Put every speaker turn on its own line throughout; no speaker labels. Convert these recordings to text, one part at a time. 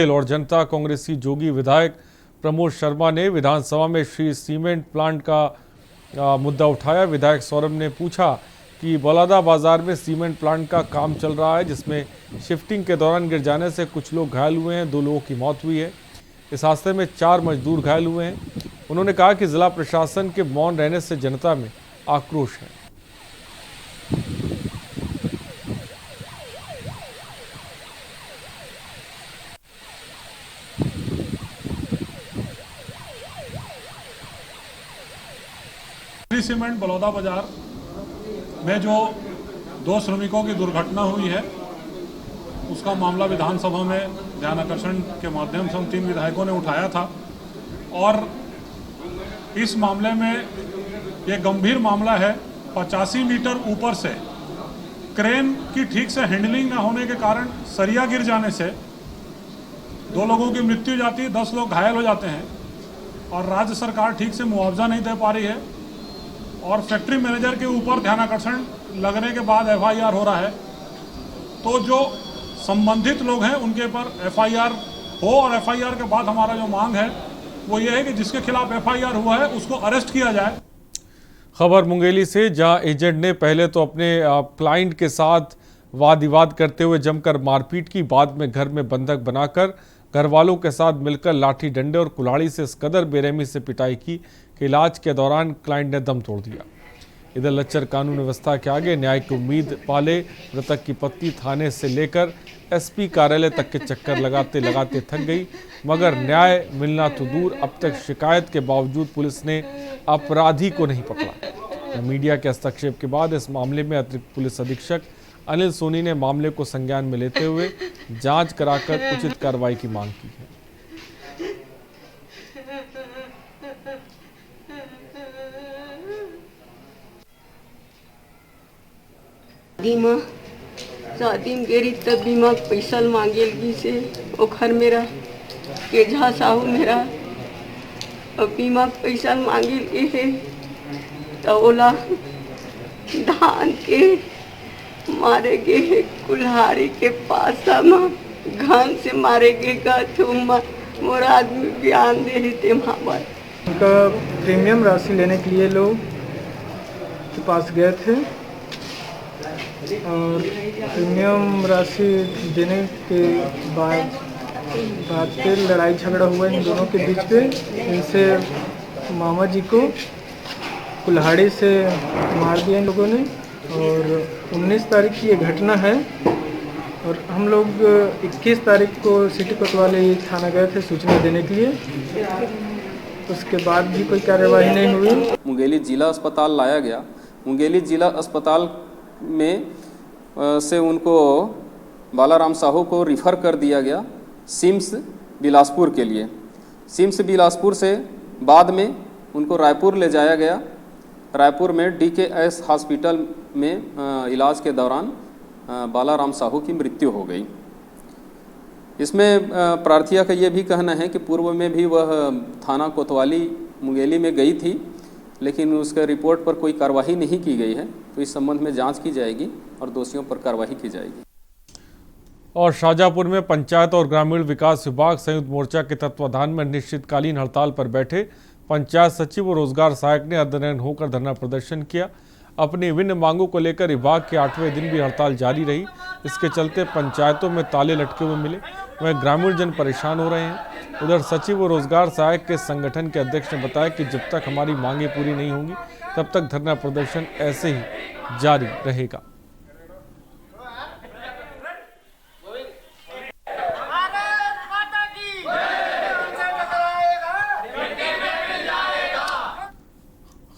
और जनता कांग्रेसी जोगी विधायक प्रमोद शर्मा ने विधानसभा में श्री सीमेंट प्लांट का मुद्दा उठाया। विधायक सौरभ ने पूछा कि बलौदा बाजार में सीमेंट प्लांट का काम चल रहा है, जिसमें शिफ्टिंग के दौरान गिर जाने से कुछ लोग घायल हुए हैं। 2 लोगों की मौत हुई है। इस हादसे में 4 मजदूर घायल हुए हैं। उन्होंने कहा कि जिला प्रशासन के मौन रहने से जनता में आक्रोश है।
सीमेंट बलौदा बाजार में जो 2 श्रमिकों की दुर्घटना हुई है, उसका मामला विधानसभा में ध्यान आकर्षण के माध्यम से हम 3 विधायकों ने उठाया था। और इस मामले में ये गंभीर मामला है। 85 मीटर ऊपर से क्रेन की ठीक से हैंडलिंग न होने के कारण सरिया गिर जाने से 2 लोगों की मृत्यु हो जाती है, 10 लोग घायल हो जाते हैं। और राज्य सरकार ठीक से मुआवजा नहीं दे पा रही है और फैक्ट्री मैनेजर के ऊपर ध्यान आकर्षण लगने के बाद एफआईआर हो रहा है। तो जो संबंधित लोग हैं उनके ऊपर एफआईआर हो, और एफआईआर के बाद हमारा जो मांग है वो ये है कि जिसके खिलाफ एफआईआर हुआ है उसको अरेस्ट किया जाए।
खबर मुंगेली से, जहां एजेंट ने पहले तो अपने क्लाइंट के साथ वाद विवाद करते हुए जमकर मारपीट की, बाद में घर में बंधक बनाकर घर वालों के साथ मिलकर लाठी डंडे और कुल्हाड़ी से इस कदर बेरहमी से पिटाई की कि इलाज के दौरान क्लाइंट ने दम तोड़ दिया। इधर लच्चर कानून व्यवस्था के आगे न्याय की उम्मीद पाले मृतक की पत्नी थाने से लेकर एसपी कार्यालय तक के चक्कर लगाते लगाते थक गई, मगर न्याय मिलना तो दूर, अब तक शिकायत के बावजूद पुलिस ने अपराधी को नहीं पकड़ा। मीडिया के हस्तक्षेप के बाद इस मामले में अतिरिक्त पुलिस अधीक्षक अनिल सोनी ने मामले को संज्ञान में लेते हुए जांच कराकर उचित कार्रवाई की मांग की है।
शादी में गेरी तब बीमा पैसा मांगे लगी से ओखर मेरा केझा साहू मेरा और बीमा पैसा मांगे लगे है तो ओला धान के मारे गए कुल्हाड़ी के पास घान से मारे गए का तो मोर आदमी बयान दे रही थे वहाँ पर।
उनका प्रीमियम राशि लेने के लिए लोग के पास गए थे और प्रीमियम राशि देने के बाद पे लड़ाई झगड़ा हुआ इन दोनों के बीच पे। इनसे मामा जी को कुल्हाड़ी से मार दिया इन लोगों ने और 19 तारीख की ये घटना है। और हम लोग 21 तारीख को सिटी कोतवाली थाना गए थे सूचना देने के लिए, उसके बाद भी कोई कार्यवाही नहीं हुई।
मुंगेली जिला अस्पताल लाया गया। मुंगेली जिला अस्पताल में से उनको बालाराम साहू को रिफ़र कर दिया गया सिम्स बिलासपुर के लिए। सिम्स बिलासपुर से बाद में उनको रायपुर ले जाया गया। रायपुर में DKS हॉस्पिटल में इलाज के दौरान बालाराम साहू की मृत्यु हो गई। इसमें प्रार्थिया का ये भी कहना है कि पूर्व में भी वह थाना कोतवाली मुंगेली में गई थी, लेकिन उसके रिपोर्ट पर कोई कार्रवाई नहीं की गई है। तो इस संबंध में जांच की जाएगी और दोषियों पर कार्रवाई की जाएगी।
और शाहजहाँपुर में पंचायत और ग्रामीण विकास विभाग संयुक्त मोर्चा के तत्वाधान में अनिश्चितकालीन हड़ताल पर बैठे पंचायत सचिव और रोजगार सहायक ने अर्धनग्न होकर धरना प्रदर्शन किया। अपनी विभिन्न मांगों को लेकर विभाग के 8वें दिन भी हड़ताल जारी रही। इसके चलते पंचायतों में ताले लटके हुए मिले, वह ग्रामीण जन परेशान हो रहे हैं। उधर सचिव और रोजगार सहायक के संगठन के अध्यक्ष ने बताया कि जब तक हमारी मांगें पूरी नहीं होंगी तब तक धरना प्रदर्शन ऐसे ही जारी रहेगा।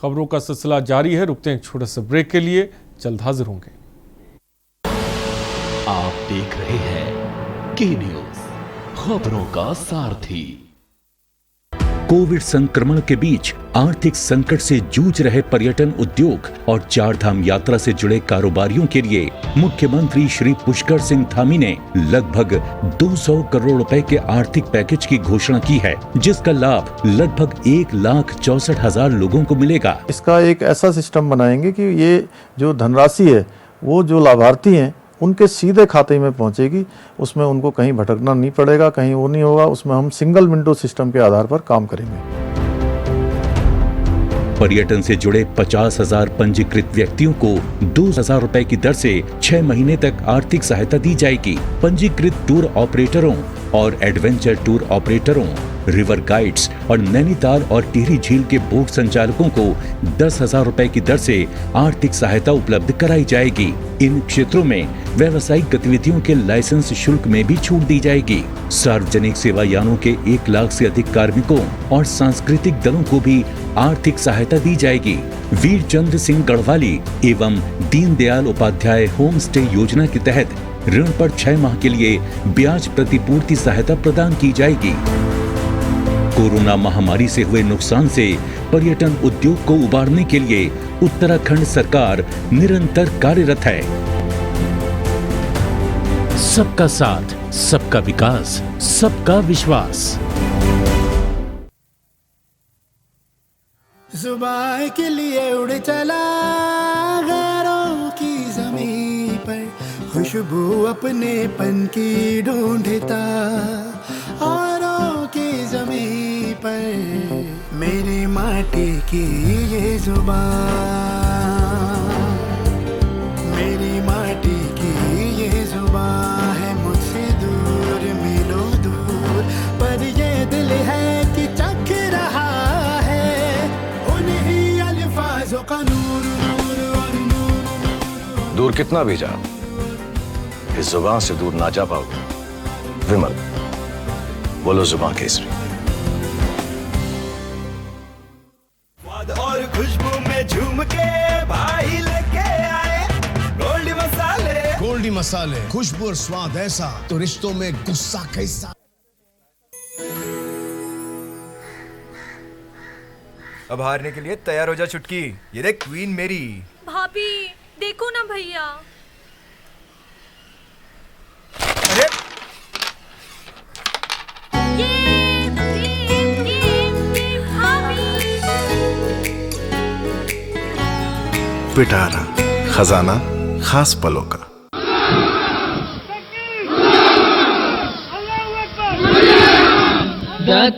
खबरों का सिलसिला जारी है, रुकते हैं एक छोटे से ब्रेक के लिए, जल्द हाजिर होंगे।
आप देख रहे हैं के न्यूज, खबरों का सारथी। कोविड संक्रमण के बीच आर्थिक संकट से जूझ रहे पर्यटन उद्योग और 4 धाम यात्रा से जुड़े कारोबारियों के लिए मुख्यमंत्री श्री पुष्कर सिंह धामी ने लगभग 200 करोड़ रुपए के आर्थिक पैकेज की घोषणा की है, जिसका लाभ लगभग 1,64,000 लोगों को मिलेगा।
इसका एक ऐसा सिस्टम बनाएंगे कि ये जो धनराशि है वो जो लाभार्थी हैं उनके सीधे खाते में पहुंचेगी। उसमें उनको कहीं भटकना नहीं पड़ेगा, कहीं वो नहीं होगा। उसमें हम सिंगल विंडो सिस्टम के आधार पर काम करेंगे।
पर्यटन से जुड़े 50,000 पंजीकृत व्यक्तियों को 2,000 रुपए की दर से 6 महीने तक आर्थिक सहायता दी जाएगी। पंजीकृत टूर ऑपरेटरों और एडवेंचर टूर ऑपरेटरों, रिवर गाइड्स और नैनीताल और टिहरी झील के बोट संचालकों को 10,000 रुपए की दर से आर्थिक सहायता उपलब्ध कराई जाएगी। इन क्षेत्रों में व्यावसायिक गतिविधियों के लाइसेंस शुल्क में भी छूट दी जाएगी। सार्वजनिक सेवा यानों के 1 लाख से अधिक कार्मिकों और सांस्कृतिक दलों को भी आर्थिक सहायता दी जाएगी। वीर चंद्र सिंह गढ़वाली एवं दीनदयाल उपाध्याय होम स्टे योजना के तहत ऋण पर 6 माह के लिए ब्याज प्रतिपूर्ति सहायता प्रदान की जाएगी। कोरोना महामारी से हुए नुकसान से पर्यटन उद्योग को उबारने के लिए उत्तराखंड सरकार निरंतर कार्यरत है। सबका साथ, सबका विकास, सबका विश्वास।
जुबान के लिए उड़ चला गैरों की ज़मीं पर, खुशबू अपने पन की ढूंढता औरों की ज़मीं पर। मेरी माटी की ये जुबान, मेरी माटी की ये जुबान है मुझसे दूर मिलो दूर, पर ये दिल है कि चख रहा है उन्हीं अल्फाजों का नूर नूर और नूर।
दूर कितना भी जा, इस जुबान से दूर ना जा पाओगे। विमल, बोलो जुबान केसरी।
और खुशबू में झूम के भाई लेके आए गोल्डी मसाले।
गोल्डी मसाले, खुशबू और स्वाद ऐसा तो रिश्तों में गुस्सा कैसा।
अब हारने के लिए तैयार हो जा चुटकी। ये देख क्वीन मेरी।
भाभी देखो ना भैया।
अरे
पिटारा, खजाना खास पलों का।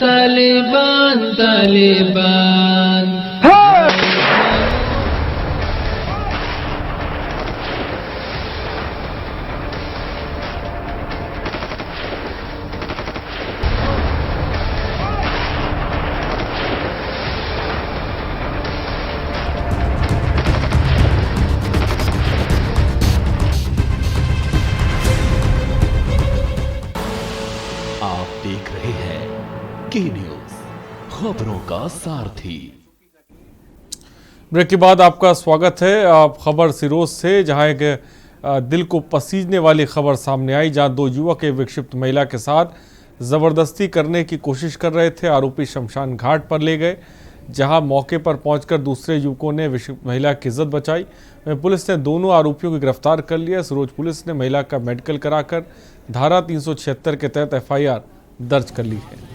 तालिबान तालिबान
के न्यूज़, खबरों का सारथी।
ब्रेक के बाद आपका स्वागत है। आप खबर सिरोज से, जहां एक दिल को पसीजने वाली खबर सामने आई, जहां 2 युवक एक विक्षिप्त महिला के साथ ज़बरदस्ती करने की कोशिश कर रहे थे। आरोपी शमशान घाट पर ले गए, जहां मौके पर पहुंचकर दूसरे युवकों ने विक्षिप्त महिला की इज्जत बचाई। पुलिस ने दोनों आरोपियों को गिरफ्तार कर लिया। सिरोज पुलिस ने महिला का मेडिकल कराकर धारा 376 के तहत FIR दर्ज कर ली है।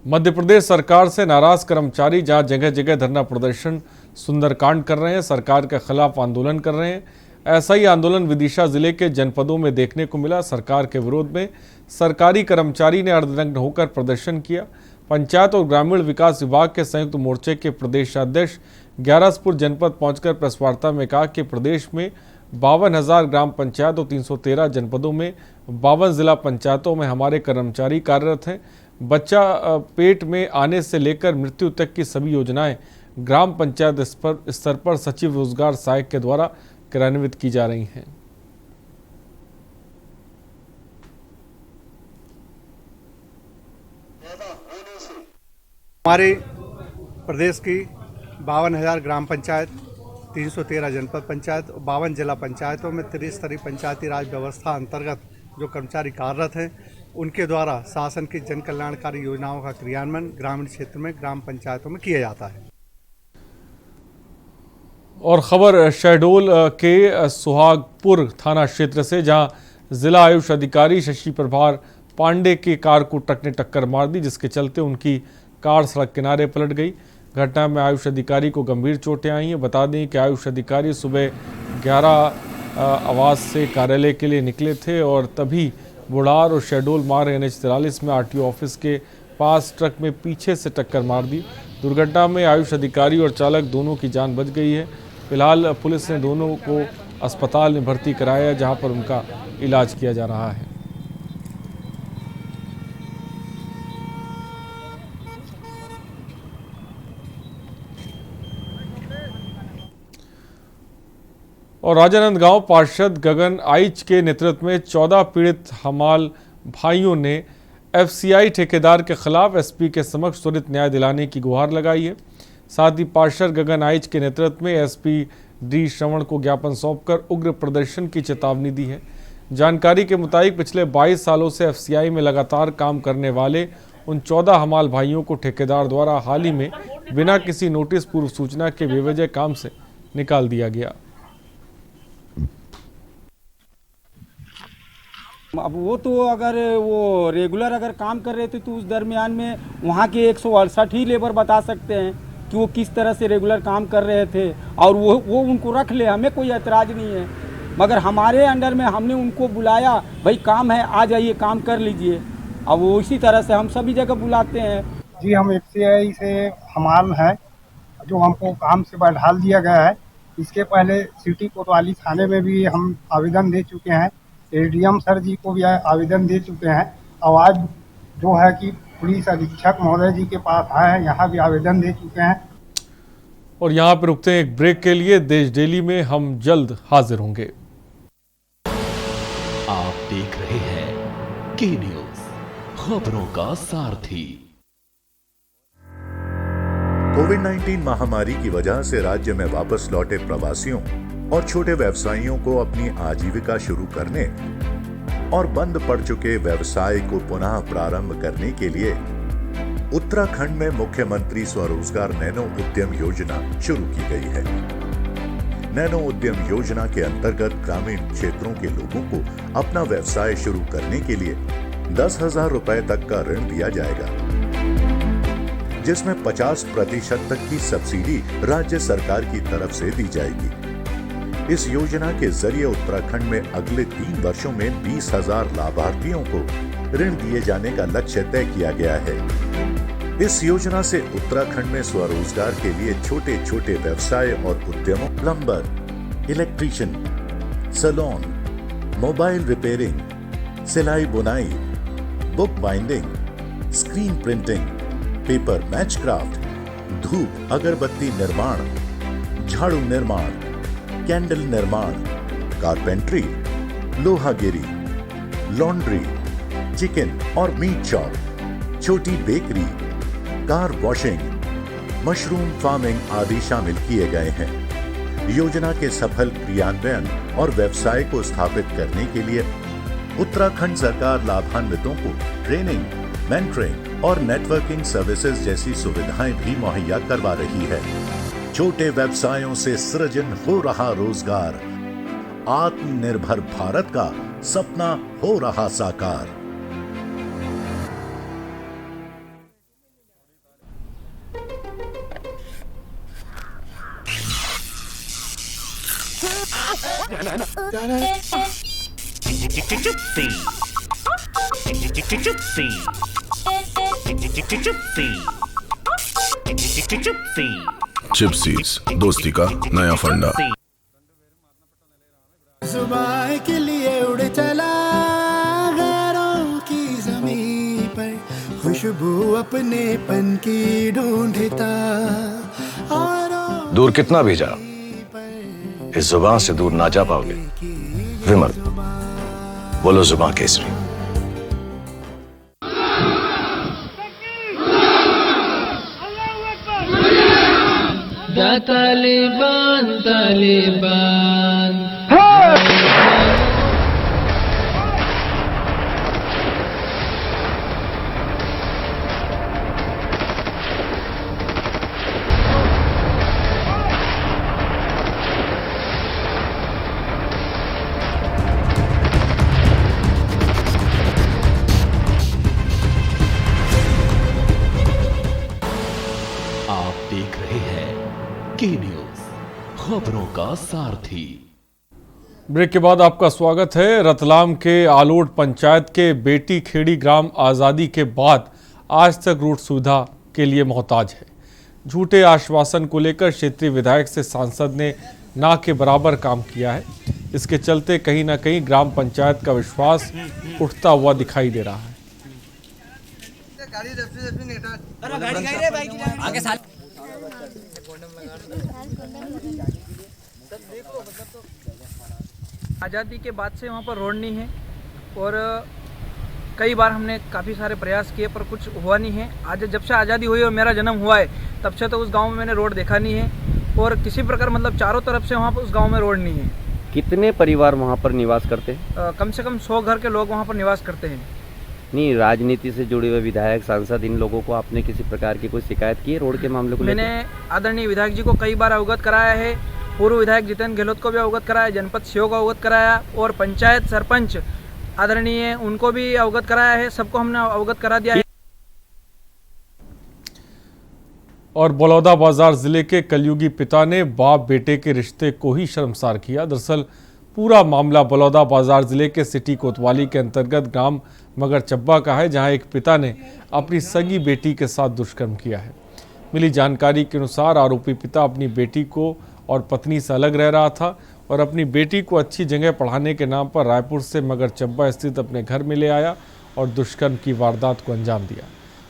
मध्य प्रदेश सरकार से नाराज कर्मचारी जहां जगह जगह धरना प्रदर्शन, सुंदरकांड कर रहे हैं, सरकार के खिलाफ आंदोलन कर रहे हैं। ऐसा ही आंदोलन विदिशा जिले के जनपदों में देखने को मिला। सरकार के विरोध में सरकारी कर्मचारी ने अर्धनग्न होकर प्रदर्शन किया। पंचायत और ग्रामीण विकास विभाग के संयुक्त मोर्चे के प्रदेशाध्यक्ष ग्यारसपुर जनपद पहुंचकर प्रेस वार्ता में कहा कि प्रदेश में 52,000 ग्राम पंचायत और 313 जनपदों में 52 जिला पंचायतों में हमारे कर्मचारी कार्यरत हैं। बच्चा पेट में आने से लेकर मृत्यु तक की सभी योजनाएं ग्राम पंचायत स्तर पर सचिव रोजगार सहायक के द्वारा कार्यान्वित की जा रही हैं।
हमारे प्रदेश की 52,000 ग्राम पंचायत, 313 जनपद पंचायत और 52 जिला पंचायतों में त्रिस्तरीय पंचायती राज व्यवस्था अंतर्गत जो कर्मचारी कार्यरत हैं, उनके द्वारा शासन की जन कल्याणकारी योजनाओं का क्रियान्वयन ग्रामीण क्षेत्र में ग्राम पंचायतों में किया जाता है।
और खबर शहडोल के सुहागपुर थाना क्षेत्र से, जहां जिला आयुष अधिकारी शशि प्रभार पांडे की कार को ट्रक ने टक्कर मार दी, जिसके चलते उनकी कार सड़क किनारे पलट गई। घटना में आयुष अधिकारी को गंभीर चोटें आई हैं। बता दें कि आयुष अधिकारी सुबह 11 आवास से कार्यालय के लिए निकले थे और तभी बुढ़ार और शहडोल मार्ग NH43 में RTO ऑफिस के पास ट्रक में पीछे से टक्कर मार दी। दुर्घटना में आयुष अधिकारी और चालक दोनों की जान बच गई है। फिलहाल पुलिस ने दोनों को अस्पताल में भर्ती कराया, जहां पर उनका इलाज किया जा रहा है। और राजानंदगांव पार्षद गगन आइच के नेतृत्व में 14 पीड़ित हमाल भाइयों ने FCI ठेकेदार के खिलाफ SP के समक्ष त्वरित न्याय दिलाने की गुहार लगाई है। साथ ही पार्षद गगन आइच के नेतृत्व में SP D श्रवण को ज्ञापन सौंपकर उग्र प्रदर्शन की चेतावनी दी है। जानकारी के मुताबिक पिछले 22 सालों से FCI में लगातार काम करने वाले उन 14 हमाल भाइयों को ठेकेदार द्वारा हाल ही में बिना किसी नोटिस पूर्व सूचना के बेवजह काम से निकाल दिया गया।
अब वो तो अगर वो रेगुलर अगर काम कर रहे थे तो उस दरमियान में वहाँ के 168 ही लेबर बता सकते हैं कि वो किस तरह से रेगुलर काम कर रहे थे, और वो उनको रख ले, हमें कोई एतराज़ नहीं है। मगर हमारे अंडर में हमने उनको बुलाया, भाई काम है आ जाइए काम कर लीजिए। अब वो इसी तरह से हम सभी जगह बुलाते हैं।
जी हम FCI से हमाल हैं, जो हमको काम से बहाल दिया गया है। इसके पहले सिटी कोतवाली थाने में भी हम आवेदन दे चुके हैं, ADM सर जी को भी आवेदन दे चुके हैं। और आज जो है कि पुलिस अधीक्षक महोदय जी के पास आए हैं, यहाँ भी आवेदन दे चुके हैं।
और यहाँ पर रुकते हैं एक ब्रेक के लिए। देश डेली में हम जल्द हाजिर होंगे।
आप देख रहे हैं के न्यूज़, खबरों का सारथी।
कोविड-19 महामारी की वजह से राज्य में वापस लौटे प्रवासियों और छोटे व्यवसायियों को अपनी आजीविका शुरू करने और बंद पड़ चुके व्यवसाय को पुनः प्रारंभ करने के लिए उत्तराखंड में मुख्यमंत्री स्वरोजगार नैनो उद्यम योजना शुरू की गई है। नैनो उद्यम योजना के अंतर्गत ग्रामीण क्षेत्रों के लोगों को अपना व्यवसाय शुरू करने के लिए 10,000 रुपए तक का ऋण दिया जाएगा, जिसमें 50% तक की सब्सिडी राज्य सरकार की तरफ से दी जाएगी। इस योजना के जरिए उत्तराखंड में अगले 3 वर्षों में 20,000 लाभार्थियों को ऋण दिए जाने का लक्ष्य तय किया गया है। इस योजना से उत्तराखंड में स्वरोजगार के लिए छोटे छोटे व्यवसाय और उद्यमों, plumber, electrician, saloon, mobile repairing, सिलाई बुनाई, book binding, screen printing, paper match craft, धूप अगरबत्ती निर्माण, झाड़ू निर्माण, कैंडल निर्माण, कारपेंट्री, लोहागिरी, लॉन्ड्री, चिकन और मीट शॉप, छोटी bakery, car washing, mushroom farming आदि शामिल किए गए हैं। योजना के सफल क्रियान्वयन और व्यवसाय को स्थापित करने के लिए उत्तराखंड सरकार लाभान्वितों को ट्रेनिंग, मेंटरिंग और नेटवर्किंग सर्विसेज जैसी सुविधाएं भी मुहैया करवा रही है। छोटे व्यवसायों से सृजन हो रहा रोजगार, आत्मनिर्भर भारत का सपना हो रहा साकार।
चिप्सीज, दोस्ती का नया फंडा।
सुबह के लिए उड़ चला गैरों की ज़मीं पर, खुशबू अपने पन की ढूंढता।
दूर कितना भी जा, इस जुबान से दूर ना जा पाओगे। विमल, बोलो जुबान केसरी।
तालिबान तालिबान
खबरों का सारथी।
ब्रेक के बाद आपका स्वागत है। रतलाम के आलोट पंचायत के बेटी खेड़ी ग्राम आज़ादी के बाद आज तक रोड सुविधा के लिए मोहताज है। झूठे आश्वासन को लेकर क्षेत्रीय विधायक से सांसद ने ना के बराबर काम किया है। इसके चलते कहीं ना कहीं ग्राम पंचायत का विश्वास उठता हुआ दिखाई दे रहा है।
आज़ादी के बाद से वहाँ पर रोड नहीं है और कई बार हमने काफ़ी सारे प्रयास किए पर कुछ हुआ नहीं है। आज जब से आज़ादी हुई और मेरा जन्म हुआ है तब से तो उस गांव में मैंने रोड देखा नहीं है और किसी प्रकार मतलब चारों तरफ से वहाँ पर उस गांव में रोड नहीं है।
कितने परिवार वहाँ पर निवास करते हैं?
कम से कम 100 घर के लोग वहाँ पर निवास करते हैं।
नहीं, राजनीति से जुड़े हुए विधायक सांसद इन लोगों को आपने किसी प्रकार की कोई शिकायत की है रोड के मामले को लेकर?
मैंने आदरणीय विधायक जी को कई बार अवगत कराया है। पूर्व विधायक जितेंद्र गहलोत को भी अवगत कराया, जनपद सीओ को अवगत कराया और पंचायत सरपंच आदरणीय उनको भी अवगत कराया है। सबको हमने अवगत करा दिया है।
और बलौदाबाजार जिले के कलयुगी पिता ने बाप बेटे के रिश्ते को ही शर्मसार किया। दरअसल पूरा मामला बलौदाबाजार जिले के सिटी कोतवाली के अंतर्गत ग्राम मगर चब्बा का है, जहां एक पिता ने अपनी सगी बेटी के साथ दुष्कर्म किया है। मिली जानकारी के अनुसार आरोपी पिता अपनी बेटी को और पत्नी से अलग रह रहा था और अपनी बेटी को अच्छी जगह पढ़ाने के नाम पर रायपुर से मगर चब्बा स्थित अपने घर में ले आया और दुष्कर्म की वारदात को अंजाम दिया।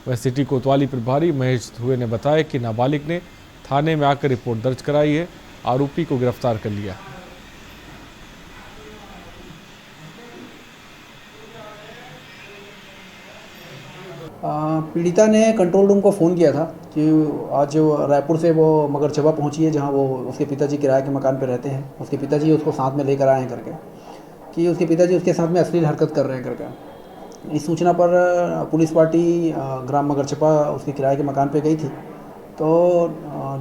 वह सिटी कोतवाली प्रभारी महेश धुए ने बताया कि नाबालिग ने थाने में आकर रिपोर्ट दर्ज कराई है। आरोपी को गिरफ्तार कर लिया है।
पीड़िता ने कंट्रोल रूम को फ़ोन किया था कि आज रायपुर से वो मगर चबा पहुंची है, जहां वो उसके पिताजी किराए के मकान पर रहते हैं। उसके पिताजी उसको साथ में लेकर आए हैं करके कि उसके पिताजी उसके साथ में अश्लील हरकत कर रहे हैं करके। इस सूचना पर पुलिस पार्टी ग्राम मगर चबा उसके किराए के मकान पर गई थी। तो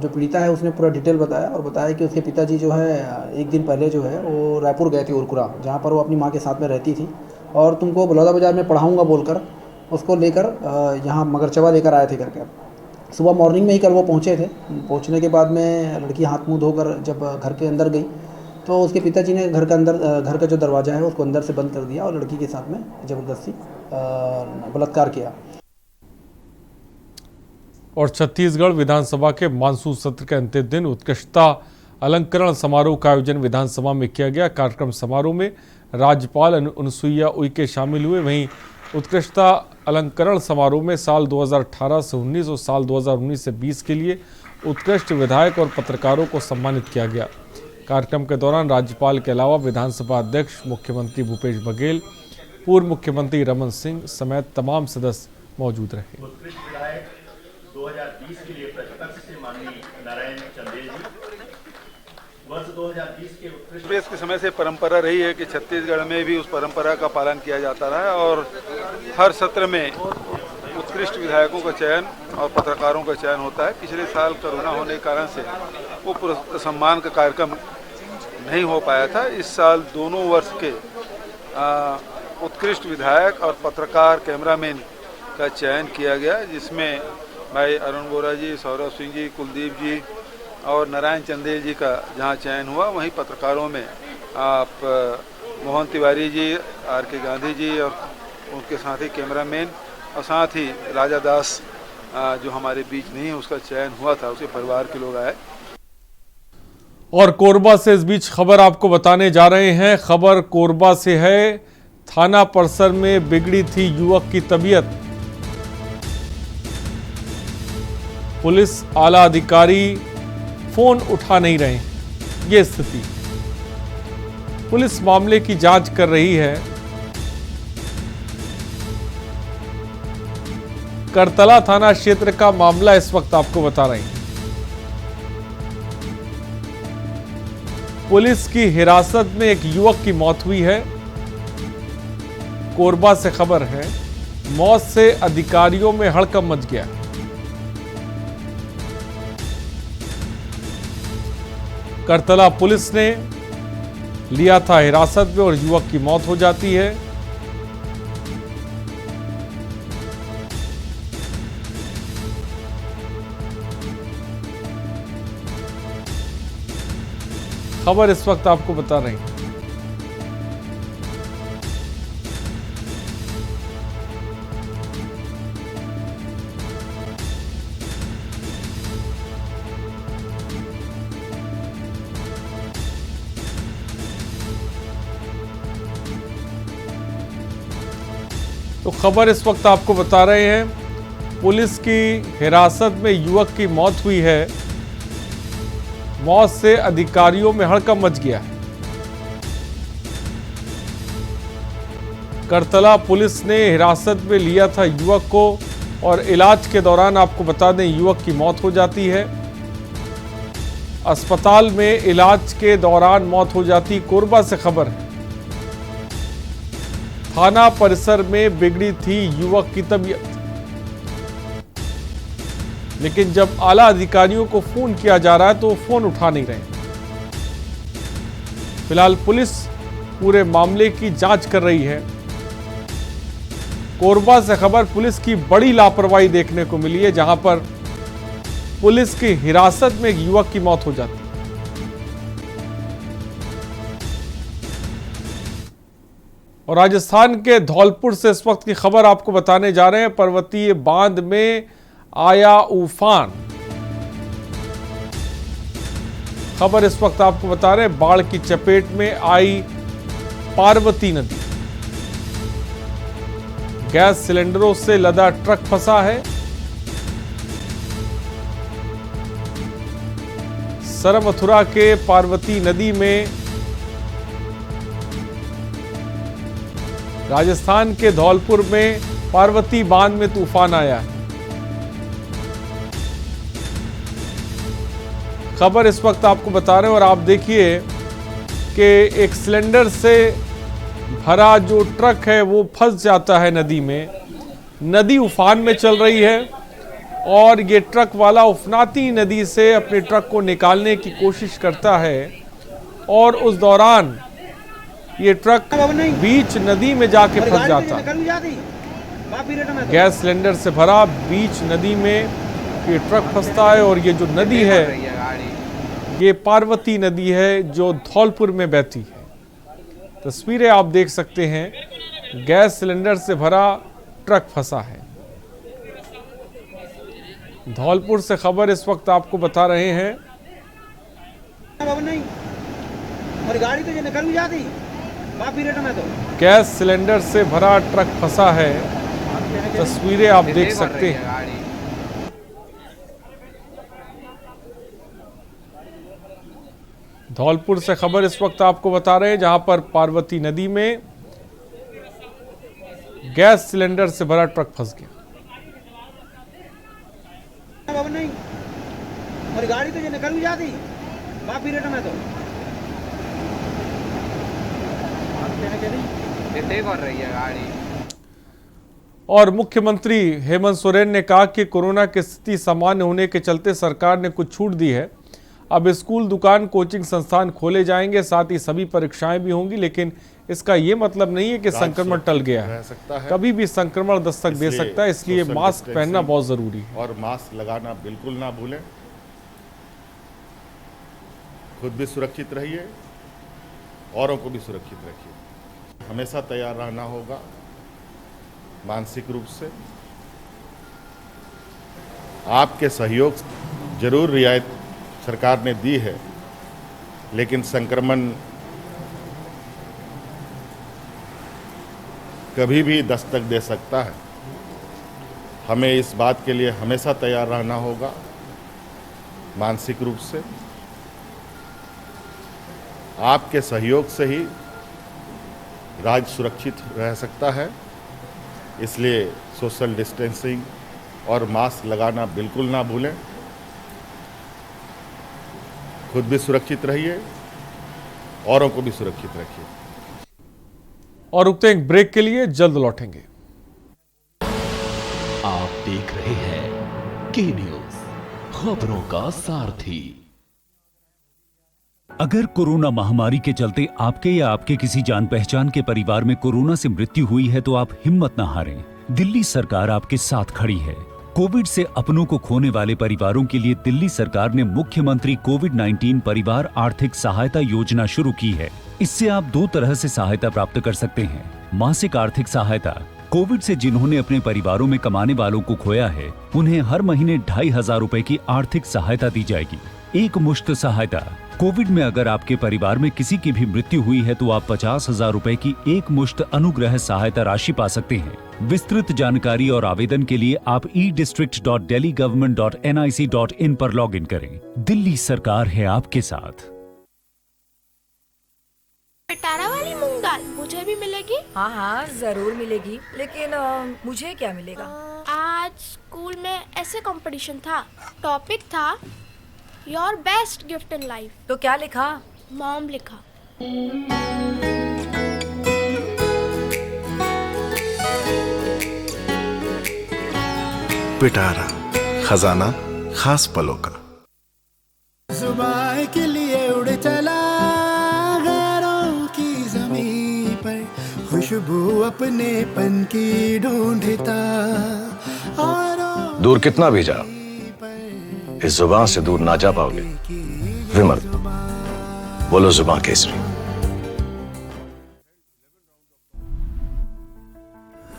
जो पीड़िता है उसने पूरा डिटेल बताया और बताया कि उसके पिताजी जो है एक दिन पहले जो है वो रायपुर गए थे उरकुरा, जहाँ पर वो अपनी माँ के साथ में रहती थी, और तुमको बलौदाबाजार में पढ़ाऊँगा बोलकर उसको लेकर यहाँ मगर चबा लेकर आए थे करके। सुबह मॉर्निंग में ही कल वो पहुँचे थे। पहुँचने के बाद में लड़की हाथ मुंह धोकर जब घर के अंदर गई तो उसके पिताजी ने घर का जो दरवाज़ा है उसको अंदर से बंद कर दिया और लड़की के साथ में ज़बरदस्ती बलात्कार किया।
और छत्तीसगढ़ विधानसभा के मानसून सत्र के अंतिम दिन उत्कृष्टता अलंकरण समारोह का आयोजन विधानसभा में किया गया। कार्यक्रम समारोह में राज्यपाल अनुसुईया उइके शामिल हुए। वहीं उत्कृष्टता अलंकरण समारोह में साल 2018 से 19 और साल 2019 से 20 के लिए उत्कृष्ट विधायक और पत्रकारों को सम्मानित किया गया। कार्यक्रम के दौरान राज्यपाल के अलावा विधानसभा अध्यक्ष, मुख्यमंत्री भूपेश बघेल, पूर्व मुख्यमंत्री रमन सिंह समेत तमाम सदस्य मौजूद रहे।
उत्कृष्ट विधायक 2020 के लिए प्रशंसक से माननीय नारायण चंदेल जी। वर्ष 2020 के उत्कृष्ट
के समय से परंपरा रही है कि छत्तीसगढ़ में भी उस परंपरा का पालन किया जाता रहा है और हर सत्र में उत्कृष्ट विधायकों का चयन और पत्रकारों का चयन होता है। पिछले साल कोरोना होने के कारण से वो सम्मान का कार्यक्रम नहीं हो पाया था। इस साल दोनों वर्ष के उत्कृष्ट विधायक और पत्रकार कैमरामैन का चयन किया गया, जिसमें भाई अरुण बोरा जी, सौरभ सिंह जी, कुलदीप जी और नारायण चंदेल जी का जहां चयन हुआ, वहीं पत्रकारों में आप मोहन तिवारी जी, आर के गांधी जी और उनके साथी कैमरामैन और साथ ही राजा दास जो हमारे बीच नहीं है उसका चयन हुआ था, उसके परिवार के लोग आए।
और कोरबा से इस बीच खबर आपको बताने जा रहे हैं। खबर कोरबा से है। थाना परिसर में बिगड़ी थी युवक की तबीयत। पुलिस आला अधिकारी फोन उठा नहीं रहे, ये स्थिति। पुलिस मामले की जांच कर रही है। करतला थाना क्षेत्र का मामला इस वक्त आपको बता रहे हैं। पुलिस की हिरासत में एक युवक की मौत हुई है। कोरबा से खबर है। मौत से अधिकारियों में हड़कंप मच गया। करतला पुलिस ने लिया था हिरासत में और युवक की मौत हो जाती है। खबर इस वक्त आपको बता रहे हैं। तो खबर इस वक्त आपको बता रहे हैं, पुलिस की हिरासत में युवक की मौत हुई है। मौत से अधिकारियों में हड़कंप मच गया है। करतला पुलिस ने हिरासत में लिया था युवक को और इलाज के दौरान आपको बता दें युवक की मौत हो जाती है। अस्पताल में इलाज के दौरान मौत हो जाती। कोरबा से खबर है, थाना परिसर में बिगड़ी थी युवक की तबीयत, लेकिन जब आला अधिकारियों को फोन किया जा रहा है तो वो फोन उठा नहीं रहे। फिलहाल पुलिस पूरे मामले की जांच कर रही है। कोरबा से खबर, पुलिस की बड़ी लापरवाही देखने को मिली है, जहां पर पुलिस की हिरासत में एक युवक की मौत हो जाती है। और राजस्थान के धौलपुर से इस वक्त की खबर आपको बताने जा रहे हैं। पर्वतीय बांध में आया उफान। खबर इस वक्त आपको बता रहे हैं, बाढ़ की चपेट में आई पार्वती नदी। गैस सिलेंडरों से लदा ट्रक फंसा है। सरमथुरा के पार्वती नदी में राजस्थान के धौलपुर में पार्वती बांध में तूफान आया है। खबर इस वक्त आपको बता रहे हैं और आप देखिए कि एक सिलेंडर से भरा जो ट्रक है वो फंस जाता है नदी में। नदी उफान में चल रही है और ये ट्रक वाला उफनाती नदी से अपने ट्रक को निकालने की कोशिश करता है और उस दौरान ये ट्रक बीच नदी में जाके फंस जाता है। गैस सिलेंडर से भरा बीच नदी में ये ट्रक फंसता है और ये जो नदी है ये पार्वती नदी है जो धौलपुर में बहती है। तस्वीरें आप देख सकते हैं, गैस सिलेंडर से भरा ट्रक फंसा है। धौलपुर से खबर इस वक्त आपको बता रहे हैं।
और गाड़ी तो ये निकल भी जाती तो।
गैस सिलेंडर से भरा ट्रक फंसा है। तस्वीरें आप देख सकते हैं। धौलपुर से खबर इस वक्त आपको बता रहे हैं, जहां पर पार्वती नदी में गैस सिलेंडर से भरा ट्रक फंस गया।
और गाड़ी तो ये निकल भी जाती में तो। कर रही है गाड़ी।
और मुख्यमंत्री हेमंत सोरेन ने कहा कि कोरोना की स्थिति सामान्य होने के चलते सरकार ने कुछ छूट दी है। अब स्कूल, दुकान, कोचिंग संस्थान खोले जाएंगे, साथ ही सभी परीक्षाएं भी होंगी, लेकिन इसका ये मतलब नहीं है कि संक्रमण टल गया है। कभी भी संक्रमण दस्तक दे सकता है, इसलिए मास्क पहनना बहुत जरूरी है।
और मास्क लगाना बिल्कुल ना भूलें। खुद भी सुरक्षित रहिए, औरों को भी सुरक्षित रखिए। हमेशा तैयार रहना होगा मानसिक रूप से। आपके सहयोग जरूर रियायत सरकार ने दी है, लेकिन संक्रमण कभी भी दस्तक दे सकता है। हमें इस बात के लिए हमेशा तैयार रहना होगा मानसिक रूप से। आपके सहयोग से ही राज्य सुरक्षित रह सकता है, इसलिए सोशल डिस्टेंसिंग और मास्क लगाना बिल्कुल ना भूलें। खुद भी सुरक्षित रहिए, औरों को भी सुरक्षित रखिए।
और रुकते हैं ब्रेक के लिए, जल्द लौटेंगे।
आप देख रहे हैं के न्यूज, खबरों का सारथी।
अगर कोरोना महामारी के चलते आपके या आपके किसी जान पहचान के परिवार में कोरोना से मृत्यु हुई है तो आप हिम्मत न हारें। दिल्ली सरकार आपके साथ खड़ी है। कोविड से अपनों को खोने वाले परिवारों के लिए दिल्ली सरकार ने मुख्यमंत्री कोविड-19 परिवार आर्थिक सहायता योजना शुरू की है। इससे आप 2 तरह से सहायता प्राप्त कर सकते हैं। मासिक आर्थिक सहायता। कोविड से जिन्होंने अपने परिवारों में कमाने वालों को खोया है, उन्हें हर महीने 2,500 रुपए की आर्थिक सहायता दी जाएगी। एक मुश्त सहायता। कोविड में अगर आपके परिवार में किसी की भी मृत्यु हुई है तो आप 50,000 रुपए की एक मुश्त अनुग्रह सहायता राशि पा सकते हैं। विस्तृत जानकारी और आवेदन के लिए आप edistrict.delhigovernment.nic.in पर लॉगिन करें। दिल्ली सरकार है आपके साथ।
पिटारा वाली मूंग दाल मुझे भी मिलेगी?
हाँ हाँ जरूर मिलेगी, लेकिन मुझे क्या मिलेगा?
आज स्कूल में ऐसे कंपटीशन था, टॉपिक था your best gift in life.
तो क्या लिखा?
मॉम लिखा।
पिटारा, खजाना खास पलों का।
जुबान के लिए उड़ चला गैरों की ज़मीं पर, खुशबू अपने पन की ढूंढता।
दूर कितना भी जा, इस जुबान से दूर ना जा पाओगे। विमल, बोलो जुबान केसरी।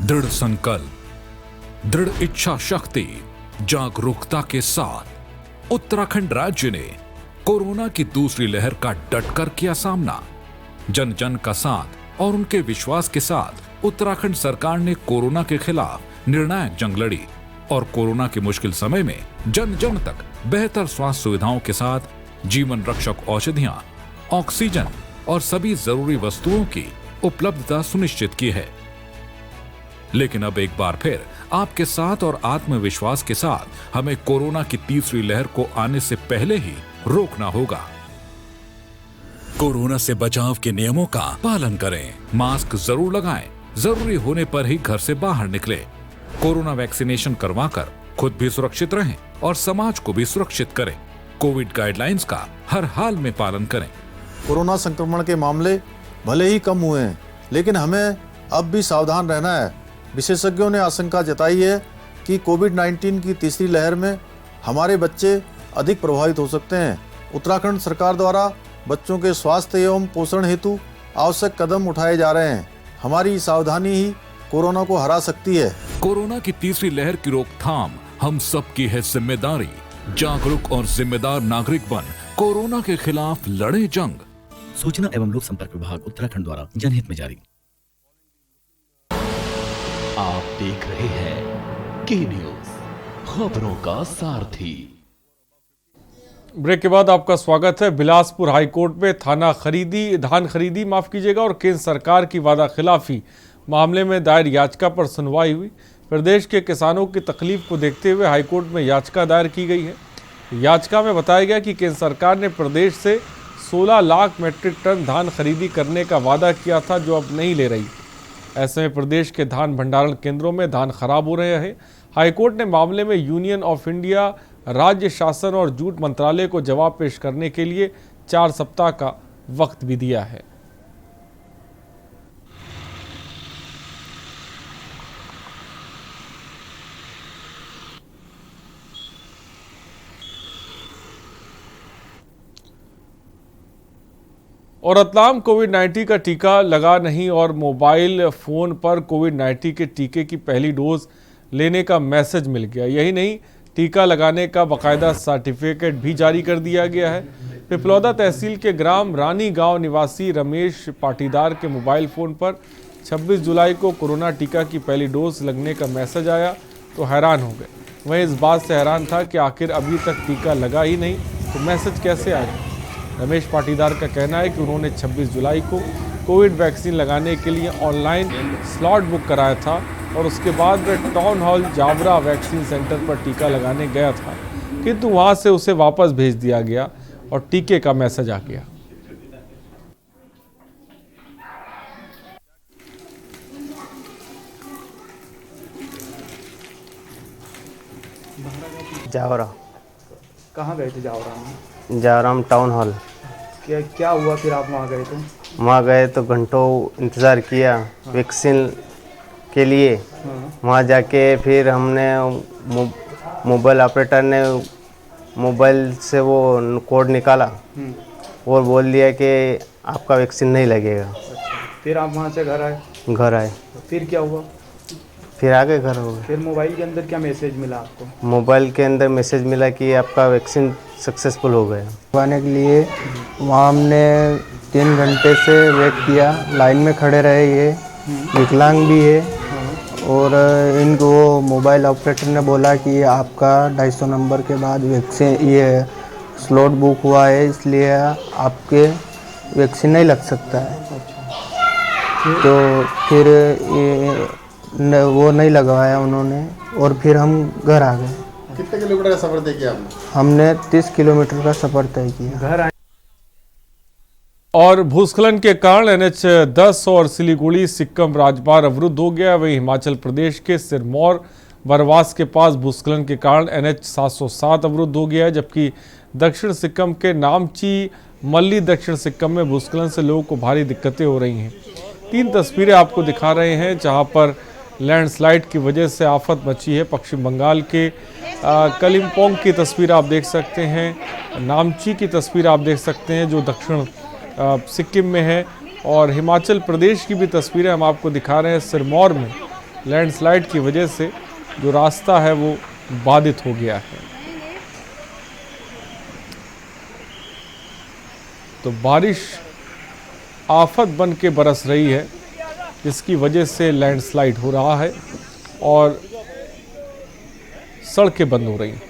दृढ़ संकल्प, दृढ़ इच्छा शक्ति, जागरूकता के साथ उत्तराखंड राज्य ने कोरोना की दूसरी लहर का डटकर किया सामना। जन जन का साथ और उनके विश्वास के साथ उत्तराखंड सरकार ने कोरोना के खिलाफ निर्णायक जंग लड़ी और कोरोना के मुश्किल समय में जन जन तक बेहतर स्वास्थ्य सुविधाओं के साथ जीवन रक्षक औषधियां, ऑक्सीजन और सभी जरूरी वस्तुओं की उपलब्धता सुनिश्चित की है। लेकिन अब एक बार फिर आपके साथ और आत्मविश्वास के साथ हमें कोरोना की तीसरी लहर को आने से पहले ही रोकना होगा। कोरोना से बचाव के नियमों का पालन करें, मास्क जरूर लगाएं, जरूरी होने पर ही घर से बाहर निकलें। कोरोना वैक्सीनेशन करवाकर खुद भी सुरक्षित रहें और समाज को भी सुरक्षित करें। कोविड गाइडलाइंस का हर हाल में पालन करें।
कोरोना संक्रमण के मामले भले ही कम हुए हैं, लेकिन हमें अब भी सावधान रहना है। विशेषज्ञों ने आशंका जताई है कि कोविड-19 की तीसरी लहर में हमारे बच्चे अधिक प्रभावित हो सकते हैं। उत्तराखंड सरकार द्वारा बच्चों के स्वास्थ्य एवं पोषण हेतु आवश्यक कदम उठाए जा रहे हैं। हमारी सावधानी ही कोरोना को हरा सकती है।
कोरोना की तीसरी लहर की रोकथाम हम सबकी है जिम्मेदारी। जागरूक और जिम्मेदार नागरिक बन कोरोना के खिलाफ लड़े जंग।
सूचना एवं लोक संपर्क विभाग उत्तराखंड द्वारा जनहित में जारी।
आप देख रहे हैं के न्यूज, खबरों का सारथी।
ब्रेक के बाद आपका स्वागत है। बिलासपुर हाईकोर्ट में धान खरीदी और केंद्र सरकार की वादा खिलाफी मामले में दायर याचिका पर सुनवाई हुई। प्रदेश के किसानों की तकलीफ को देखते हुए हाईकोर्ट में याचिका दायर की गई है। याचिका में बताया गया कि केंद्र सरकार ने प्रदेश से 16 लाख मीट्रिक टन धान खरीदी करने का वादा किया था, जो अब नहीं ले रही। ऐसे में प्रदेश के धान भंडारण केंद्रों में धान खराब हो रहे हैं। हाईकोर्ट ने मामले में यूनियन ऑफ इंडिया, राज्य शासन और जूट मंत्रालय को जवाब पेश करने के लिए 4 सप्ताह का वक्त भी दिया है। और रतलाम कोविड-19 का टीका लगा नहीं और मोबाइल फ़ोन पर कोविड-19 के टीके की पहली डोज लेने का मैसेज मिल गया। यही नहीं, टीका लगाने का बाकायदा सर्टिफिकेट भी जारी कर दिया गया है। पिपलौदा तहसील के ग्राम रानी गांव निवासी रमेश पाटीदार के मोबाइल फ़ोन पर 26 जुलाई को कोरोना टीका की पहली डोज लगने का मैसेज आया तो हैरान हो गए। वह इस बात से हैरान था कि आखिर अभी तक टीका लगा ही नहीं तो मैसेज कैसे आया। रमेश पाटीदार का कहना है कि उन्होंने 26 जुलाई को कोविड वैक्सीन लगाने के लिए ऑनलाइन स्लॉट बुक कराया था और उसके बाद वह town hall Jaora vaccine centre पर टीका लगाने गया था, किंतु वहां से उसे वापस भेज दिया गया और टीके का मैसेज आ गया।
जावरा।
कहाँ गए थे जावरा में?
जावराम टाउन हॉल।
क्या हुआ फिर आप वहाँ गए थे?
वहाँ गए तो घंटों इंतज़ार किया वैक्सीन के लिए। वहाँ जाके फिर हमने मोबाइल ऑपरेटर ने मोबाइल से वो कोड निकाला और बोल दिया कि आपका वैक्सीन नहीं लगेगा।
फिर आप वहाँ से घर आए?
घर आए।
फिर क्या हुआ?
फिर आगे घर हो गए।
फिर मोबाइल के अंदर क्या मैसेज मिला आपको?
मोबाइल के अंदर मैसेज मिला कि आपका वैक्सीन सक्सेसफुल हो गया।
लगवाने के लिए वहाँ हमने 3 घंटे से वेट किया, लाइन में खड़े रहे। ये विकलांग भी है और इनको मोबाइल ऑपरेटर ने बोला कि आपका 250 नंबर के बाद वैक्सीन ये स्लॉट बुक हुआ है, इसलिए आपके वैक्सीन नहीं लग सकता है। तो फिर वो नहीं लगवाया उन्होंने और फिर हम घर आ गए।
कितने किलोमीटर का सफर तय किया आपने?
हमने 30 किलोमीटर का सफर तय किया।
घर आए
और भूस्खलन के कारण NH10 और सिलीगुड़ी सिक्किम राजमार्ग अवरुद्ध हो गया। वहीं हिमाचल प्रदेश के सिरमौर बरवास के पास भूस्खलन के कारण NH707 अवरुद्ध हो गया है, जबकि दक्षिण सिक्किम के नामची मल्ली दक्षिण सिक्किम में भूस्खलन से लोगों को भारी दिक्कतें हो रही हैं। 3 तस्वीरें आपको दिखा रहे हैं जहां पर लैंडस्लाइड की वजह से आफत मची है। पश्चिम बंगाल के कलिम्पोंग की तस्वीर आप देख सकते हैं, नामची की तस्वीर आप देख सकते हैं जो दक्षिण सिक्किम में है, और हिमाचल प्रदेश की भी तस्वीरें हम आपको दिखा रहे हैं। सिरमौर में लैंडस्लाइड की वजह से जो रास्ता है वो बाधित हो गया है। तो बारिश आफत बन के बरस रही है, जिसकी वजह से लैंडस्लाइड हो रहा है और सड़कें बंद हो रही हैं।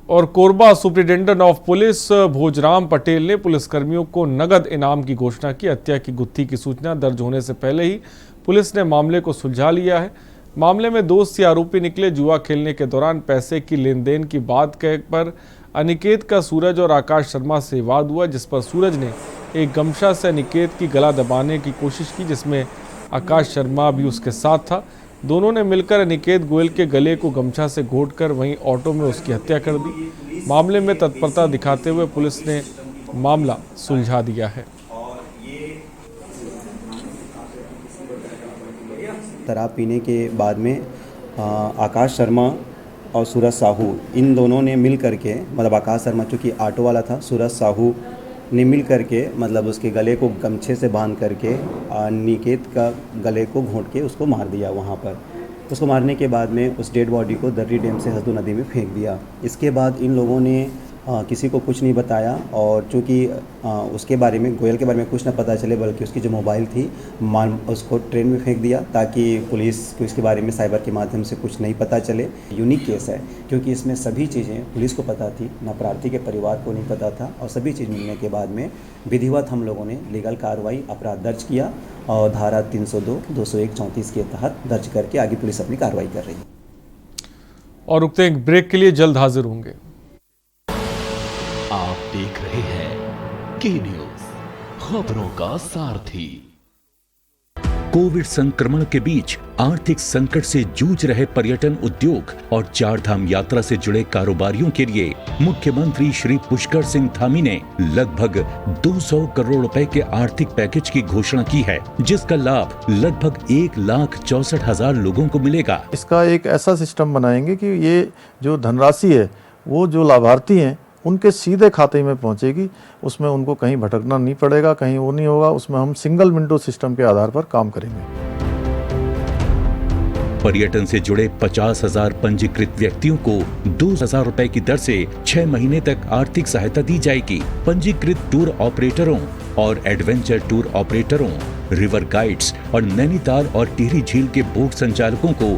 और Korba superintendent of police Bhojram Patel ने पुलिसकर्मियों को नगद इनाम की घोषणा की। हत्या की गुत्थी की सूचना दर्ज होने से पहले ही पुलिस ने मामले को सुलझा लिया है। मामले में दोस्त या आरोपी निकले। जुआ खेलने के दौरान पैसे की लेन देन की बात कह पर अनिकेत का सूरज और आकाश शर्मा से विवाद हुआ, जिस पर सूरज ने एक गमछा से अनिकेत की गला दबाने की कोशिश की, जिसमें आकाश शर्मा भी उसके साथ था। दोनों ने मिलकर अनिकेत गोयल के गले को गमछा से घोंटकर वहीं ऑटो में उसकी हत्या कर दी। मामले में तत्परता दिखाते हुए पुलिस ने मामला सुलझा दिया है।
शराब पीने के बाद में आकाश शर्मा और सूरज साहू इन दोनों ने मिल करके, मतलब आकाश शर्मा चूँकि ऑटो वाला था, सूरज साहू ने मिल करके मतलब उसके गले को गमछे से बांध करके निकेत का गले को घोंट के उसको मार दिया। वहाँ पर उसको मारने के बाद में उस डेड बॉडी को दर्री डैम से हसदू नदी में फेंक दिया। इसके बाद इन लोगों ने किसी को कुछ नहीं बताया, और चूँकि उसके बारे में, गोयल के बारे में कुछ ना पता चले, बल्कि उसकी जो मोबाइल थी उसको ट्रेन में फेंक दिया ताकि पुलिस को इसके बारे में साइबर के माध्यम से कुछ नहीं पता चले। यूनिक केस है क्योंकि इसमें सभी चीज़ें पुलिस को पता थी, ना प्रार्थी के परिवार को नहीं पता था, और सभी चीज़ मिलने के बाद में विधिवत हम लोगों ने लीगल कार्रवाई, अपराध दर्ज किया और धारा 302, 201, 34 के तहत दर्ज करके आगे पुलिस अपनी कार्रवाई कर रही है।
और रुकते हैं एक ब्रेक के लिए, जल्द हाजिर होंगे।
आप देख रहे हैं के न्यूज, खबरों का सारथी।
कोविड संक्रमण के बीच आर्थिक संकट से जूझ रहे पर्यटन उद्योग और 4 धाम यात्रा से जुड़े कारोबारियों के लिए मुख्यमंत्री श्री पुष्कर सिंह धामी ने लगभग 200 करोड़ रुपए के आर्थिक पैकेज की घोषणा की है, जिसका लाभ लगभग 1,64,000 लोगों को मिलेगा।
इसका एक ऐसा सिस्टम बनाएंगे कि ये जो धनराशि है वो जो लाभार्थी हैं उनके सीधे खाते में पहुंचेगी। उसमें उनको कहीं भटकना नहीं पड़ेगा, कहीं वो नहीं होगा। उसमें हम सिंगल विंडो सिस्टम के आधार पर काम करेंगे।
पर्यटन से जुड़े 50,000 पंजीकृत व्यक्तियों को 2,000 रुपए की दर से 6 महीने तक आर्थिक सहायता दी जाएगी। पंजीकृत टूर ऑपरेटरों और एडवेंचर टूर ऑपरेटरों, रिवर गाइड्स और नैनीताल और टिहरी झील के बोट संचालकों को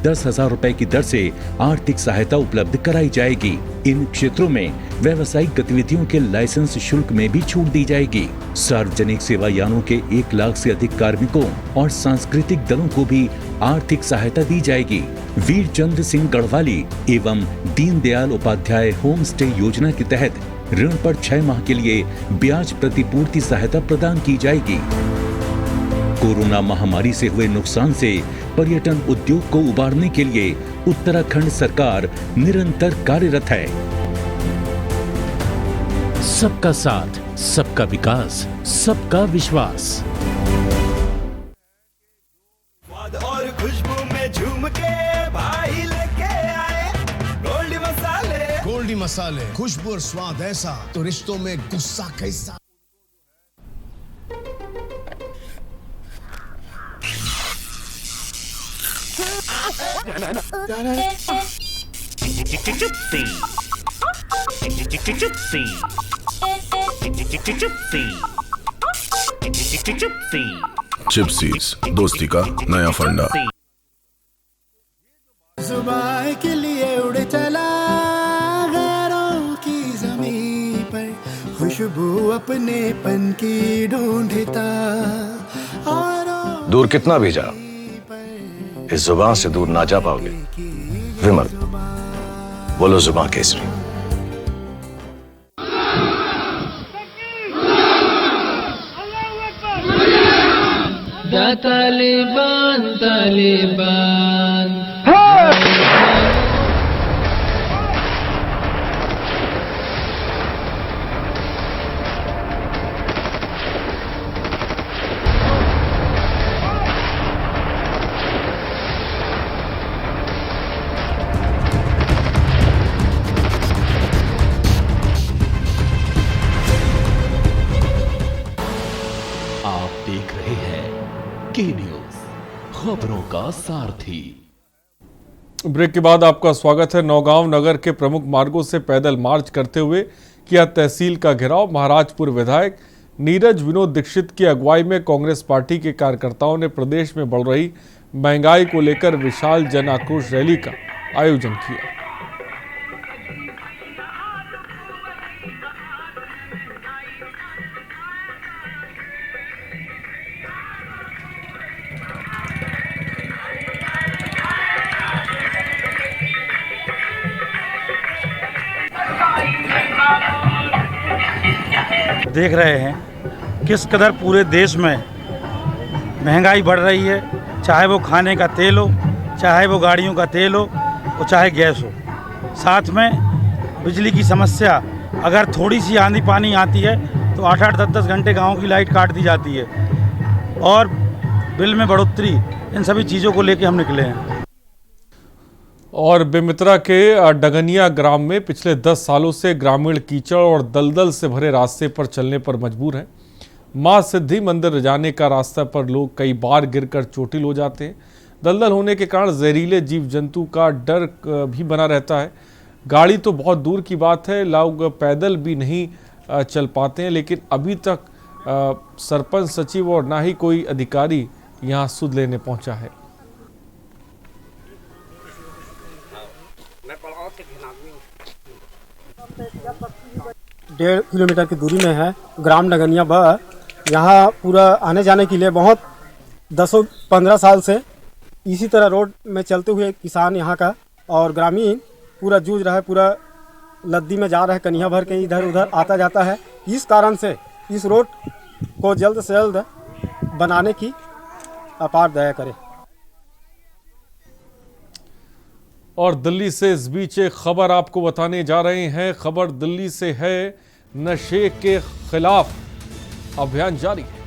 10,000 रुपए की दर से आर्थिक सहायता उपलब्ध कराई जाएगी। इन क्षेत्रों में व्यावसायिक गतिविधियों के लाइसेंस शुल्क में भी छूट दी जाएगी। सार्वजनिक सेवा यानों के 1 लाख से अधिक कार्मिकों और सांस्कृतिक दलों को भी आर्थिक सहायता दी जाएगी। वीर चंद्र सिंह गढ़वाली एवं दीनदयाल उपाध्याय होम स्टे योजना के तहत ऋण पर 6 माह के लिए ब्याज प्रतिपूर्ति सहायता प्रदान की जाएगी। कोरोना महामारी से हुए नुकसान से पर्यटन उद्योग को उबारने के लिए उत्तराखंड सरकार निरंतर कार्यरत है।
सबका साथ, सबका विकास, सबका विश्वास।
और खुशबू में झूम के भाई लेके आए गोल्डी मसाले।
गोल्डी मसाले, खुशबू और स्वाद ऐसा तो रिश्तों में गुस्सा कैसा।
चिप्सीज, दोस्ती का नया फंडा।
जुबान के लिए उड़ चला गैरों की जमीन पर, खुशबू अपने पन की ढूंढता।
दूर कितना भी जा, इस जुबान से दूर ना जा पाओगे। विमल, बोलो जुबान केसरी।
तालिबान तालिबान
आप देख रहे हैं के न्यूज, खबरों का सारथी।
ब्रेक के बाद आपका स्वागत है। नौगांव नगर के प्रमुख मार्गों से पैदल मार्च करते हुए किया तहसील का घेराव। महाराजपुर विधायक नीरज विनोद दीक्षित की अगुवाई में कांग्रेस पार्टी के कार्यकर्ताओं ने प्रदेश में बढ़ रही महंगाई को लेकर विशाल जन आक्रोश रैली का आयोजन किया।
देख रहे हैं किस कदर पूरे देश में महंगाई बढ़ रही है, चाहे वो खाने का तेल हो, चाहे वो गाड़ियों का तेल हो और चाहे गैस हो। साथ में बिजली की समस्या, अगर थोड़ी सी आंधी पानी आती है तो 8-8, 10-10 घंटे गांव की लाइट काट दी जाती है और बिल में बढ़ोतरी, इन सभी चीज़ों को लेके हम निकले हैं।
और बेमित्रा के डगनिया ग्राम में पिछले 10 सालों से ग्रामीण कीचड़ और दलदल से भरे रास्ते पर चलने पर मजबूर हैं। मां सिद्धि मंदिर जाने का रास्ता पर लोग कई बार गिरकर चोटिल हो जाते हैं। दलदल होने के कारण जहरीले जीव जंतु का डर भी बना रहता है। गाड़ी तो बहुत दूर की बात है, लोग पैदल भी नहीं चल पाते हैं। लेकिन अभी तक सरपंच, सचिव और ना ही कोई अधिकारी यहाँ सुध लेने पहुँचा है।
1.5 किलोमीटर की दूरी में है ग्राम डगनिया ब। यहाँ पूरा आने जाने के लिए बहुत 10-15 साल से इसी तरह रोड में चलते हुए किसान यहाँ का और ग्रामीण पूरा जूझ रहा है, पूरा लद्दी में जा रहा है, कन्हिया भर के इधर उधर आता जाता है। इस कारण से इस रोड को जल्द से जल्द बनाने की अपार दया करें।
और दिल्ली से इस बीच एक खबर आपको बताने जा रहे हैं। खबर दिल्ली से है, नशे के खिलाफ अभियान जारी है।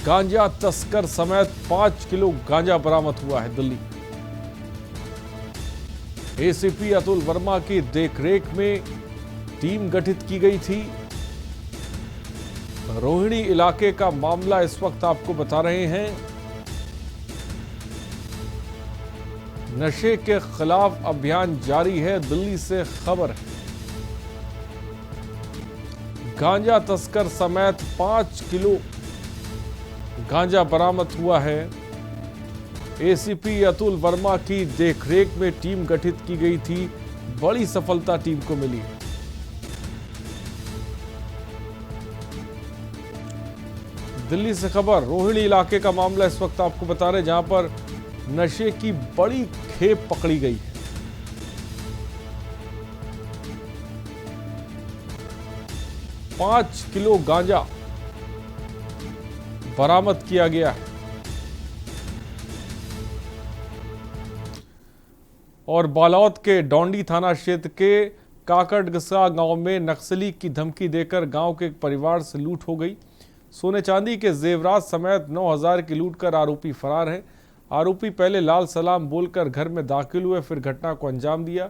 गांजा तस्कर समेत 5 किलो गांजा बरामद हुआ है दिल्ली। एसीपी अतुल वर्मा की देखरेख में टीम गठित की गई थी। रोहिणी इलाके का मामला इस वक्त आपको बता रहे हैं। नशे के खिलाफ अभियान जारी है, दिल्ली से खबर है। गांजा तस्कर समेत 5 किलो गांजा बरामद हुआ है। एसीपी अतुल वर्मा की देखरेख में टीम गठित की गई थी। बड़ी सफलता टीम को मिली। दिल्ली से खबर, रोहिणी इलाके का मामला इस वक्त आपको बता रहे, जहां पर नशे की बड़ी खेप पकड़ी गई है। पांच किलो गांजा बरामद किया गया है। और बालौद के डोंडी थाना क्षेत्र के काकड़गसा गांव में नक्सली की धमकी देकर गांव के एक परिवार से लूट हो गई। सोने चांदी के जेवरात समेत 9,000 की लूट कर आरोपी फरार है। आरोपी पहले लाल सलाम बोलकर घर में दाखिल हुए, फिर घटना को अंजाम दिया।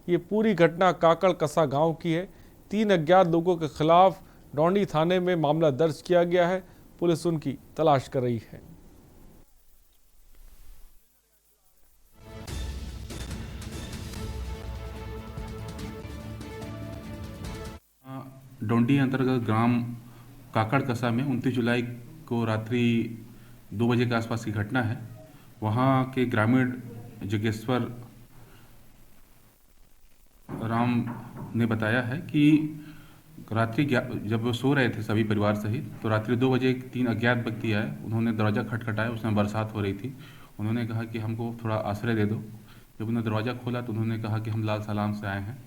ये पूरी घटना काकड़कसा गांव की है। 3 अज्ञात लोगों के खिलाफ डौंडी थाने में मामला दर्ज किया गया है। पुलिस उनकी तलाश कर रही है।
डोंडी अंतर्गत ग्राम काकड़कसा में 29 जुलाई को रात्रि 2 बजे के आसपास की घटना है। वहाँ के ग्रामीण जगेश्वर राम ने बताया है कि रात्रि जब वो सो रहे थे सभी परिवार सहित, तो रात्रि 2 बजे 3 अज्ञात व्यक्ति आए। उन्होंने दरवाज़ा खटखटाया, उसमें बरसात हो रही थी। उन्होंने कहा कि हमको थोड़ा आश्रय दे दो। जब उन्होंने दरवाज़ा खोला तो उन्होंने कहा कि हम लाल सलाम से आए हैं,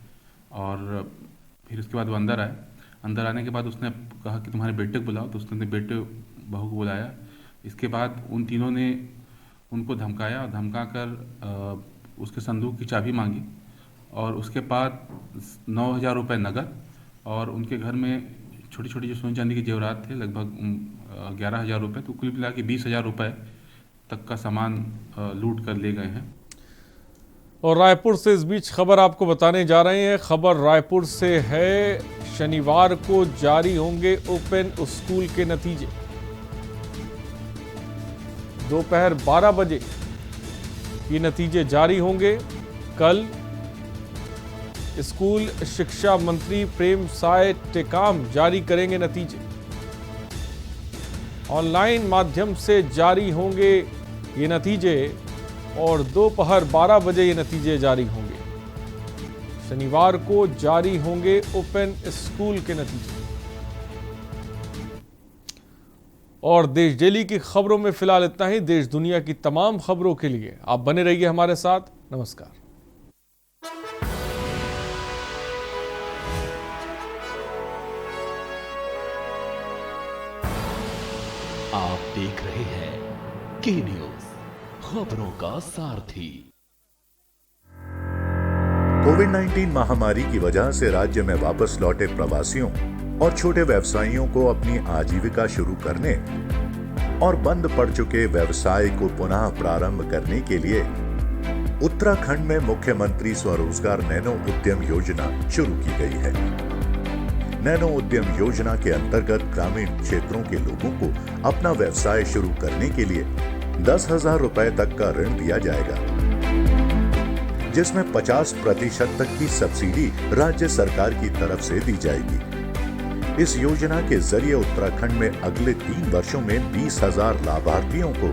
और फिर उसके बाद वो अंदर आए। अंदर आने के बाद उसने कहा कि तुम्हारे बेटे को बुलाओ, तो उसने अपने बेटे बहू को बुलाया। इसके बाद उन तीनों ने उनको धमकाया और धमका कर उसके संदूक की चाबी मांगी, और उसके बाद 9,000 रुपये नकद और उनके घर में छोटी छोटी जो सोने चांदी के जेवरात थे लगभग 11,000 रुपये, तो कुल मिला के 20,000 रुपये तक का सामान लूट कर ले गए हैं।
और रायपुर से इस बीच खबर आपको बताने जा रहे हैं। खबर रायपुर से है। शनिवार को जारी होंगे ओपन स्कूल के नतीजे। दोपहर 12 बजे ये नतीजे जारी होंगे। कल स्कूल शिक्षा मंत्री प्रेम साय टेकाम जारी करेंगे नतीजे। ऑनलाइन माध्यम से जारी होंगे ये नतीजे और दोपहर 12 बजे ये नतीजे जारी होंगे। शनिवार को जारी होंगे ओपन स्कूल के नतीजे। और देश डेली की खबरों में फिलहाल इतना ही। देश दुनिया की तमाम खबरों के लिए आप बने रहिए हमारे साथ। नमस्कार।
आप देख रहे हैं के न्यूज, खबरों का सारथी।
कोविड-19 महामारी की वजह से राज्य में वापस लौटे प्रवासियों और छोटे व्यवसायियों को अपनी आजीविका शुरू करने और बंद पड़ चुके व्यवसाय को पुनः प्रारंभ करने के लिए उत्तराखंड में मुख्यमंत्री स्वरोजगार नैनो उद्यम योजना शुरू की गई है। नैनो उद्यम योजना के अंतर्गत ग्रामीण क्षेत्रों के लोगों को अपना व्यवसाय शुरू करने के लिए 10,000 रुपए तक का ऋण दिया जाएगा, जिसमें 50% तक की सब्सिडी राज्य सरकार की तरफ से दी जाएगी। इस योजना के जरिए उत्तराखंड में अगले 3 वर्षों में 20,000 लाभार्थियों को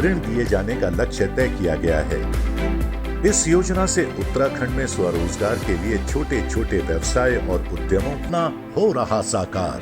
ऋण दिए जाने का लक्ष्य तय किया गया है। इस योजना से उत्तराखंड में स्वरोजगार के लिए छोटे छोटे व्यवसाय और उद्यमों का हो रहा साकार।